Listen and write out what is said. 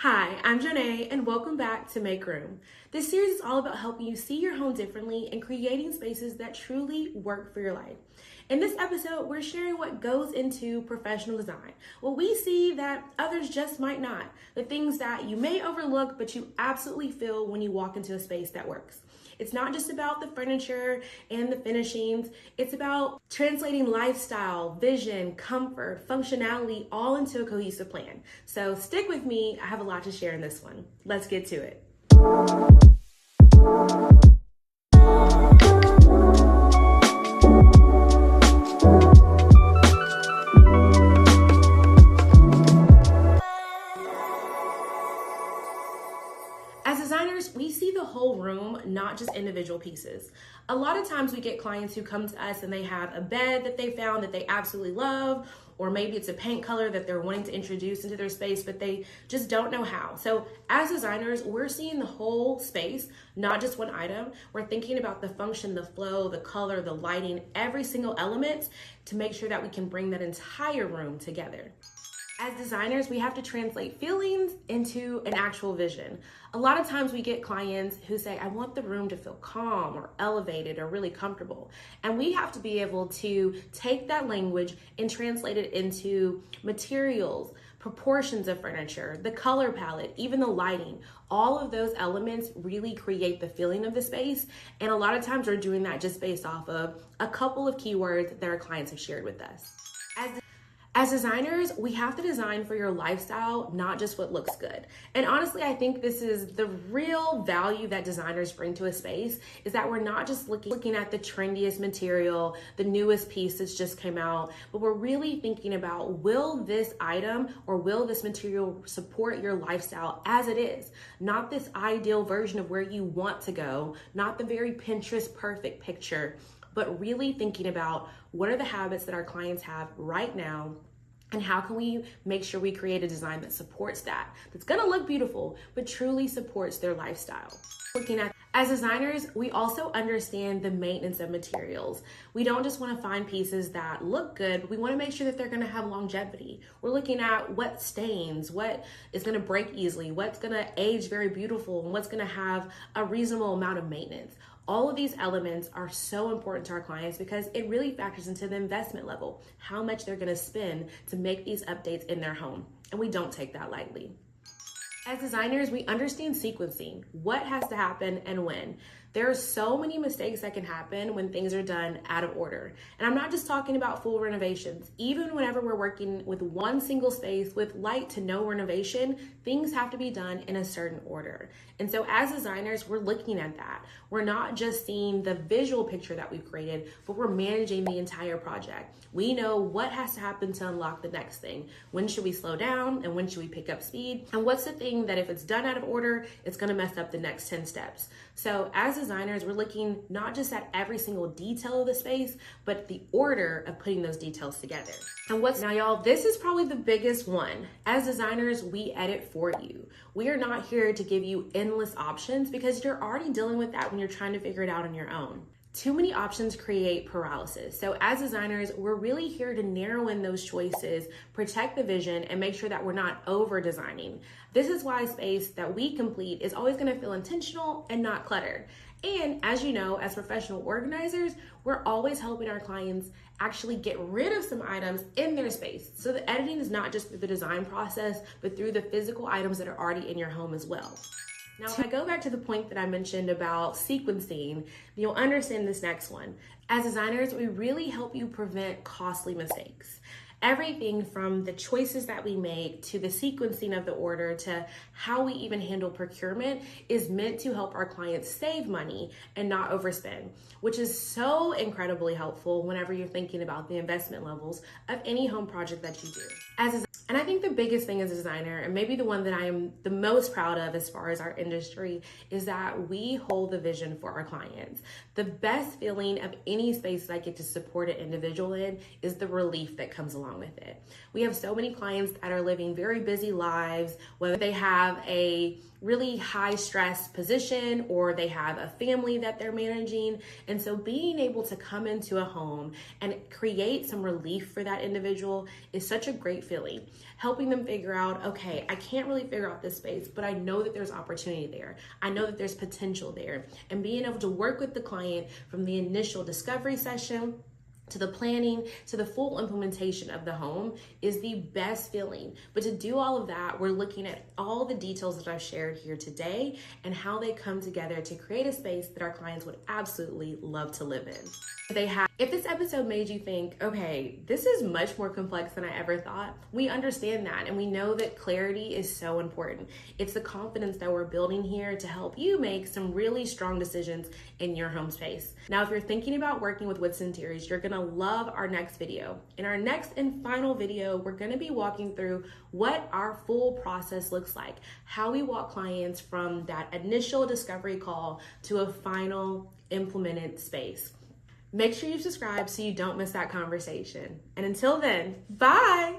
Hi, I'm Janae, and welcome back to Make Room. This series is all about helping you see your home differently and creating spaces that truly work for your life. In this episode, we're sharing what goes into professional design, what we see that others just might not, the things that you may overlook but you absolutely feel when you walk into a space that works. It's not just about the furniture and the finishings. It's about translating lifestyle, vision, comfort, functionality, all into a cohesive plan. So stick with me. I have a lot to share in this one. Let's get to it. As designers, we see the whole room, not just individual pieces. A lot of times we get clients who come to us and they have a bed that they found that they absolutely love, or maybe it's a paint color that they're wanting to introduce into their space, but they just don't know how. So as designers, we're seeing the whole space, not just one item. We're thinking about the function, the flow, the color, the lighting, every single element to make sure that we can bring that entire room together. As designers, we have to translate feelings into an actual vision. A lot of times we get clients who say, I want the room to feel calm or elevated or really comfortable. And we have to be able to take that language and translate it into materials, proportions of furniture, the color palette, even the lighting. All of those elements really create the feeling of the space. And a lot of times we're doing that just based off of a couple of keywords that our clients have shared with us. As designers, we have to design for your lifestyle, not just what looks good. And honestly, I think this is the real value that designers bring to a space, is that we're not just looking at the trendiest material, the newest piece that's just came out, but we're really thinking about, will this item or will this material support your lifestyle as it is? Not this ideal version of where you want to go, not the very Pinterest perfect picture, but really thinking about what are the habits that our clients have right now, and how can we make sure we create a design that supports that's gonna look beautiful, but truly supports their lifestyle. As designers, we also understand the maintenance of materials. We don't just want to find pieces that look good, but we want to make sure that they're going to have longevity. We're looking at what stains, what is going to break easily, what's going to age very beautiful, and what's going to have a reasonable amount of maintenance. All of these elements are so important to our clients because it really factors into the investment level, how much they're going to spend to make these updates in their home. And we don't take that lightly. As designers, we understand sequencing, what has to happen and when. There are so many mistakes that can happen when things are done out of order. And I'm not just talking about full renovations. Even whenever we're working with one single space with light to no renovation, things have to be done in a certain order. And so as designers, we're looking at that. We're not just seeing the visual picture that we've created, but we're managing the entire project. We know what has to happen to unlock the next thing. When should we slow down and when should we pick up speed? And what's the thing that if it's done out of order, it's gonna mess up the next 10 steps. So as designers, we're looking not just at every single detail of the space, but the order of putting those details together. And now y'all, this is probably the biggest one. As designers, we edit for you. We are not here to give you endless options because you're already dealing with that when you're trying to figure it out on your own. Too many options create paralysis. So as designers, we're really here to narrow in those choices, protect the vision, and make sure that we're not over designing. This is why space that we complete is always gonna feel intentional and not cluttered. And as you know, as professional organizers, we're always helping our clients actually get rid of some items in their space. So the editing is not just through the design process, but through the physical items that are already in your home as well. Now, if I go back to the point that I mentioned about sequencing, you'll understand this next one. As designers, we really help you prevent costly mistakes. Everything from the choices that we make to the sequencing of the order to how we even handle procurement is meant to help our clients save money and not overspend, which is so incredibly helpful whenever you're thinking about the investment levels of any home project that you do. And I think the biggest thing as a designer, and maybe the one that I am the most proud of as far as our industry, is that we hold the vision for our clients. The best feeling of any space that I get to support an individual in is the relief that comes along with it. We have so many clients that are living very busy lives, whether they have a really high stress position or they have a family that they're managing. And so being able to come into a home and create some relief for that individual is such a great feeling. helping them figure out, okay, I can't really figure out this space, but I know that there's opportunity there. I know that there's potential there. And being able to work with the client from the initial discovery session to the planning, to the full implementation of the home is the best feeling. But to do all of that, we're looking at all the details that I've shared here today and how they come together to create a space that our clients would absolutely love to live in. If this episode made you think, okay, this is much more complex than I ever thought, we understand that, and we know that clarity is so important. It's the confidence that we're building here to help you make some really strong decisions in your home space. Now, if you're thinking about working with Woodson Interiors, you're gonna love our next video. In our next and final video, we're gonna be walking through what our full process looks like, how we walk clients from that initial discovery call to a final implemented space. Make sure you subscribe so you don't miss that conversation. And until then, bye!